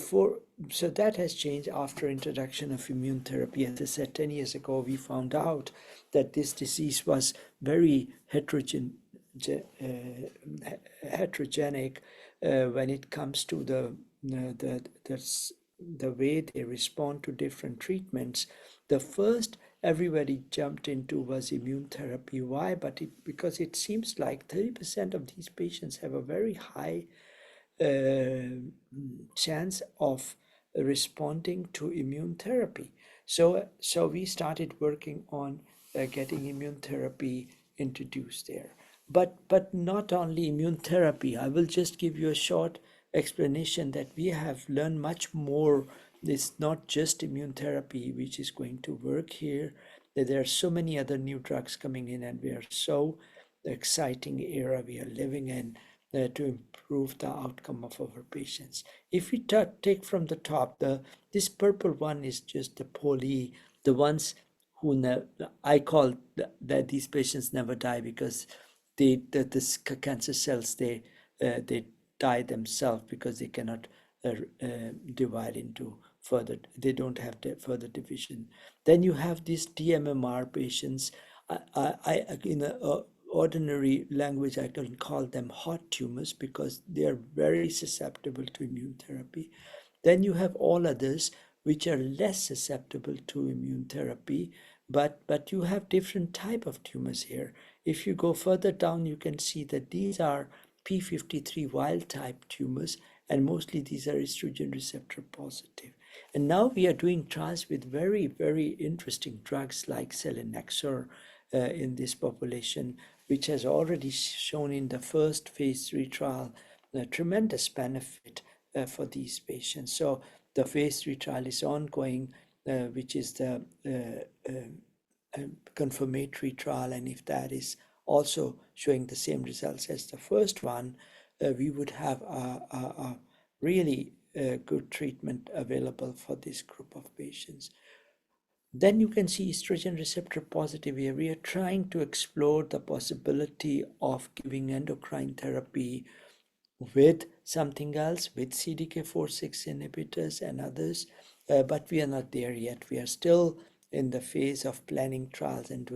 so that has changed after introduction of immune therapy. As I said, 10 years ago, we found out that this disease was very heterogenic when it comes to the way they respond to different treatments. The first everybody jumped into was immune therapy. Why? Because it seems like 30% of these patients have a very high chance of responding to immune therapy. So we started working on getting immune therapy introduced there. But not only immune therapy. I will just give you a short explanation that we have learned much more. It's not just immune therapy which is going to work here. That there are so many other new drugs coming in, and we are so exciting era we are living in to improve the outcome of our patients. If we take from the top, this purple one is just the the ones who I call that these patients never die, because this cancer cells they die themselves because they cannot divide into further. They don't have the further division. Then you have these DMMR patients. In ordinary language, I can call them hot tumors because they are very susceptible to immune therapy. Then you have all others which are less susceptible to immune therapy, but you have different type of tumors here. If you go further down, you can see that these are p53 wild type tumors, and mostly these are estrogen receptor positive. And now we are doing trials with very, very interesting drugs like selinexor in this population, which has already shown in the first phase 3 trial a tremendous benefit for these patients. So the phase 3 trial is ongoing, which is the confirmatory trial, and if that is also showing the same results as the first one, we would have a really good treatment available for this group of patients. Then you can see estrogen receptor positive here. We are trying to explore the possibility of giving endocrine therapy with something else, with CDK4/6 inhibitors and others, but we are not there yet. We are still in the phase of planning trials and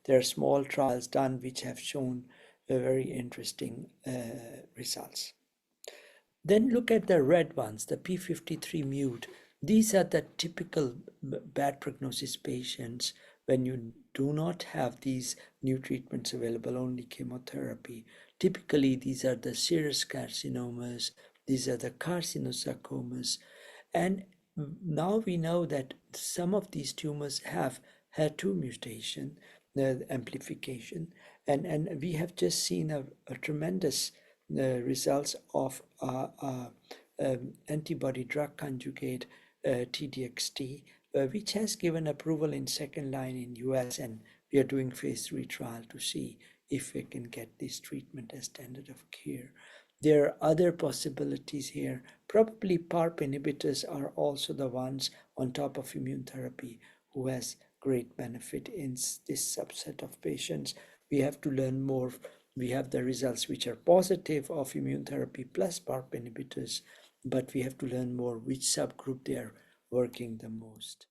there are small trials done which have shown very interesting results. Then look at the red ones, the p53 mute. These are the typical bad prognosis patients when you do not have these new treatments available, only chemotherapy. Typically, these are the serous carcinomas, these are the carcinosarcomas, and now we know that some of these tumors have HER2 mutation, amplification, and we have just seen a tremendous results of antibody drug conjugate TDXT, which has given approval in second line in US, and we are doing phase 3 trial to see if we can get this treatment as standard of care. There are other possibilities here. Probably PARP inhibitors are also the ones on top of immune therapy who has great benefit in this subset of patients. We have to learn more. We have the results which are positive of immune therapy plus PARP inhibitors, but we have to learn more which subgroup they are working the most.